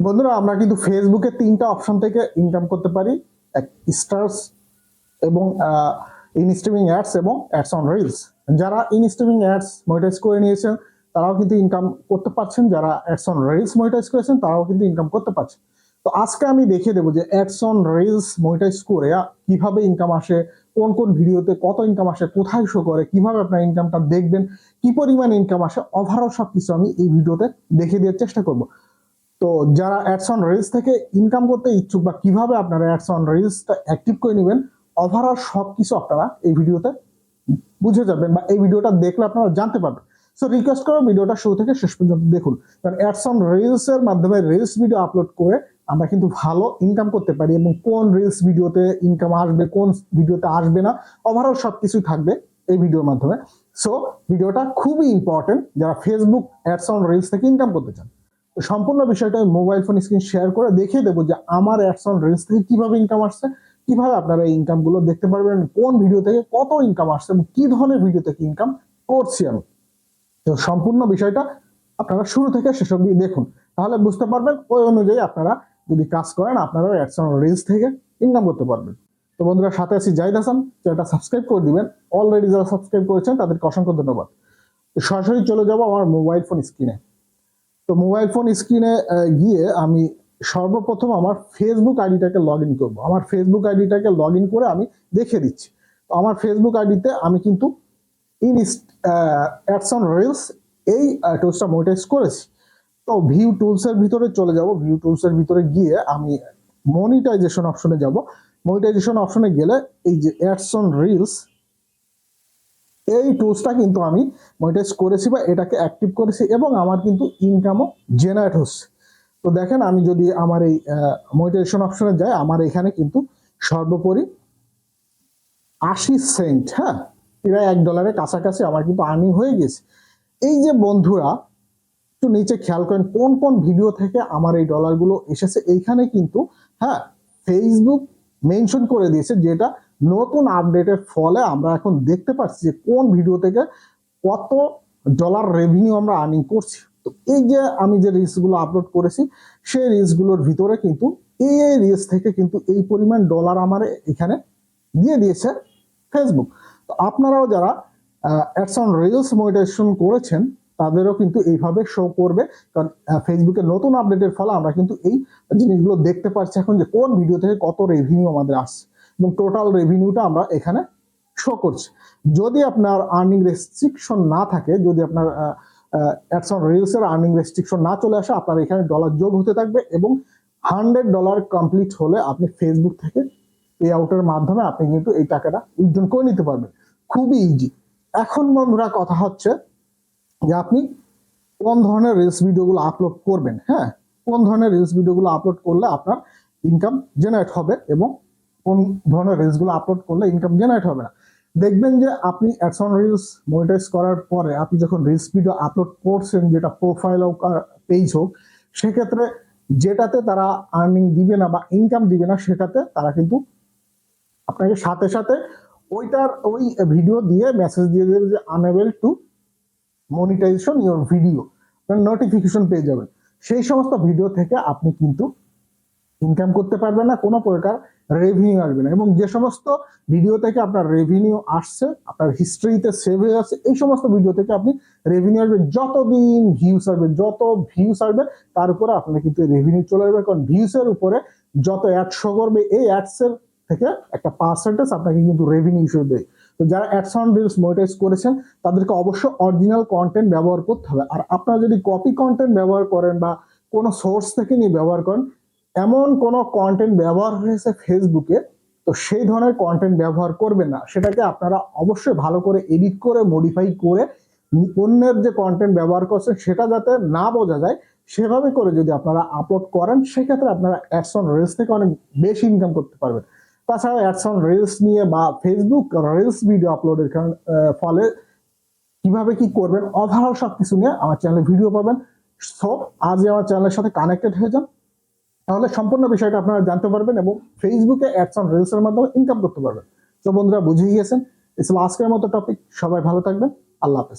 বন্ধুরা, আমরা কিন্তু ফেসবুকে তিনটা অপশন থেকে ইনকাম করতে পারি। এক স্টার্স এবং ইনস্ট্রিমিং অ্যাডস এবং অ্যাডস অন রিলস। যারা ইনস্ট্রিমিং অ্যাডস মনিটাইজ করে নিয়েছেন তারাও কিন্তু ইনকাম করতে পারছেন, যারা অ্যাডস অন রিলস মনিটাইজ করেছেন তারাও কিন্তু ইনকাম করতে পারছেন। তো আজকে আমি দেখিয়ে দেবো যে অ্যাডস অন রিলস মনিটাইজ করে কিভাবে ইনকাম আসে, কোন কোন ভিডিওতে কত ইনকাম আসে, কোথায় শো করে, কিভাবে আপনার ইনকামটা দেখবেন, কি পরিমাণ ইনকাম আসে, ওভারঅল সবকিছু আমি এই ভিডিওতে দেখিয়ে দেওয়ার চেষ্টা করব। তো যারা অ্যাডস অন রিলস থেকে ইনকাম করতে ইচ্ছুক বা কিভাবে আপনারা অ্যাডস অন রিলসটা অ্যাক্টিভ করে নেবেন, ওভারঅল সবকিছু আপনারা এই ভিডিওতে বুঝে যাবেন বা এই ভিডিওটা দেখলে আপনারা জানতে পারবেন। সো রিকোয়েস্ট করো ভিডিওটা শুরু থেকে শেষ পর্যন্ত দেখুন, কারণ অ্যাডস অন রিলস এর মাধ্যমে রিলস ভিডিও আপলোড করে আমরা কিন্তু ভালো ইনকাম করতে পারি এবং কোন রিলস ভিডিওতে ইনকাম আসবে, কোন ভিডিওতে আসবে না, ওভারঅল সবকিছুই থাকবে এই ভিডিওর মাধ্যমে। সো ভিডিওটা খুবই ইম্পর্টেন্ট যারা ফেসবুক অ্যাডস অন রিলস থেকে ইনকাম করতে চান। সম্পূর্ণ বিষয়টা আমি মোবাইল ফোন স্ক্রিন শেয়ার করে দেখিয়ে দেবো যে আমার অ্যাডস অন রিলস থেকে কিভাবে ইনকাম আসছে, কিভাবে আপনারা এই ইনকাম গুলো দেখতে পারবেন, কোন ভিডিও থেকে কত ইনকাম আসছে এবং কি ধরনের ভিডিও থেকে ইনকাম করছি আমি। তো সম্পূর্ণ বিষয়টা আপনারা শুরু থেকে শেষ অবধি দেখুন, তাহলে বুঝতে পারবেন। ওই অনুযায়ী আপনারা যদি কাজ করেন আপনারাও অ্যাডস অন রিলস থেকে ইনকাম করতে পারবেন। তো বন্ধুরা, সাথে আছি জাহিদ হাসান, চ্যানেলটা সাবস্ক্রাইব করে দিবেন। অলরেডি যারা সাবস্ক্রাইব করেছেন তাদেরকে অসংখ্য ধন্যবাদ। তো সরাসরি চলে যাব আমার মোবাইল ফোন স্ক্রিনে। তো মোবাইল ফোন স্ক্রিনে গিয়ে আমি সর্বপ্রথম আমার ফেসবুক আইডিটাকে লগ ইন করবো। আমার ফেসবুক আইডিটাকে লগ ইন করে আমি দেখিয়ে দিচ্ছি। তো আমার ফেসবুক আইডিতে আমি কিন্তু অ্যাডস অন রিলস এই টুলসটা মনিটাইজ করেছি। তো ভিউ টুলস এর ভিতরে চলে যাব। ভিউ টুলস এর ভিতরে গিয়ে আমি মনিটাইজেশন অপশনে যাব। মনিটাইজেশন অপশনে গেলে এই যে অ্যাডস অন রিলস এই টুলসটা কিন্তু আমি মনিটাইজ করেছি বা এটাকে অ্যাক্টিভ করেছি এবং আমার কিন্তু ইনকামও জেনারেট হচ্ছে। তো দেখেন, আমি যদি আমার এই মনিটাইজেশন অপশনে যাই, আমার এখানে কিন্তু সর্বোপরি 80 সেন্ট, হ্যাঁ, প্রায় $1 কাছাকাছি আমার কিন্তু আর্নিং হয়ে গেছে। এই যে বন্ধুরা একটু নিচে খেয়াল করেন কোন কোন ভিডিও থেকে আমার এই ডলারগুলো এসেছে। এইখানে কিন্তু হ্যাঁ ফেসবুক মেনশন করে দিয়েছে, যেটা নতুন আপডেটের ফলে আমরা এখন দেখতে পাচ্ছি যে কোন ভিডিও থেকে কত ডলার রেভিনিউ আমরা আর্নিং করছি। তো এই যে আমি যে রিলসগুলো আপলোড করেছি সেই রিলসগুলোর ভিতরে কিন্তু এই রিলস থেকে কিন্তু এই পরিমাণ ডলার আমার এখানে দিয়ে দিয়েছে ফেসবুক। তো আপনারাও যারা অ্যাডস অন রিলস মনিটাইজেশন করেছেন তাদেরও কিন্তু এইভাবে শো করবে, কারণ ফেসবুকের নতুন আপডেটের ফলে আমরা কিন্তু এই জিনিসগুলো দেখতে পাচ্ছি এখন যে কোন ভিডিও থেকে কত রেভিনিউ আমাদের আসছে এবং টোটাল রেভিনিউটা আমরা এখানে শো করছি। যদি আপনার আর্নিং রেস্ট্রিকশন না থাকে, যদি আপনার অ্যাডস অন রিলস এর আর্নিং রেস্ট্রিকশন না চলে আসে, আপনার এখানে ডলার যোগ হতে থাকবে এবং $100 কমপ্লিট হলে আপনি ফেসবুক থেকে পে আউটের মাধ্যমে আপনি কিন্তু এই টাকাটা উইথড্র করে নিতে পারবেন। খুবই ইজি। এখন বন্ধুরা কথা হচ্ছে যে আপনি কোন ধরনের রিলস ভিডিওগুলো আপলোড করবেন, হ্যাঁ, কোন ধরনের রিলস ভিডিওগুলো আপলোড করলে আপনার ইনকাম জেনারেট হবে এবং কোন ধরনের রিলসগুলো আপলোড করলে ইনকাম জেনারেট হবে না। দেখবেন যে আপনি অ্যাডস অন রিলস মনিটাইজ করার পরে আপনি যখন রিলস ভিডিও আপলোড করছেন, যেটা প্রোফাইল হোক পেজ হোক, সেক্ষেত্রে যেটাতে তারা আর্নিং দিবে না বা ইনকাম দিবে না সেটাতে তারা কিন্তু আপনাকে সাথে সাথে ওই ভিডিও দিয়ে মেসেজ দিয়ে দেবে যে unable to monetization your video, notification পেয়ে যাবেন। সেই সমস্ত ভিডিও থেকে আপনি কিন্তু ইনকাম করতে পারবেন না, কোনো প্রকার রেভিনিউ আসবে না। এবং যে সমস্ত ভিডিও থেকে আপনার রেভিনিউ আসছে, আপনার হিস্ট্রিতে সেভ হয়ে যাচ্ছে, এই সমস্ত ভিডিও থেকে আপনি রেভিনিউ আসবে। যতদিন ভিউস আসবে, যত ভিউস আসবে তার উপরে আপনার কিন্তু রেভিনিউ চলে আসবে, কারণ ভিউসের উপরে যত অ্যাড শো করবে এই অ্যাডস এর থেকে একটা পার্সেন্টেজ আপনাকে কিন্তু রেভিনিউ হিসেবে দেয়। তো যারা অ্যাডস অন রিলস মনিটাইজ করেছেন তাদেরকে অবশ্যই অরিজিনাল কন্টেন্ট ব্যবহার করতে হবে। আর আপনারা যদি কপি কন্টেন্ট ব্যবহার করেন বা কোনো সোর্স থেকে নিয়ে ব্যবহার করেন, এমন কোনো কন্টেন্ট ব্যবহার হয়েছে ফেসবুকে, তো সেই ধরনের কন্টেন্ট ব্যবহার করবেন না। সেটাকে আপনারা অবশ্যই ভালো করে এডিট করে মডিফাই করে অন্যের যে কন্টেন্ট ব্যবহার করছেন সেটা যাতে না বোঝা যায় সেভাবে করে যদি আপনারা আপলোড করেন, সেক্ষেত্রে আপনারা অ্যাডস অন রিলস থেকে অনেক বেশি ইনকাম করতে পারবেন। তাছাড়া অ্যাডস অন রিলস নিয়ে বা ফেসবুক রিলস ভিডিও আপলোডের ফলে কিভাবে কি করবেন ওভারঅল সবকিছু নিয়ে আমার চ্যানেলে ভিডিও পাবেন। সো আজ আমার চ্যানেলের সাথে কানেক্টেড হয়ে যান, তাহলে সম্পূর্ণ বিষয়টা আপনারা জানতে পারবেন এবং ফেসবুকে অ্যাডস অন রিলস এর মাধ্যমে ইনকাম করতে পারবেন। তো বন্ধুরা, বুঝে গিয়েছেন। আজকের মতো টপিক। সবাই ভালো থাকবেন। আল্লাহ হাফেজ।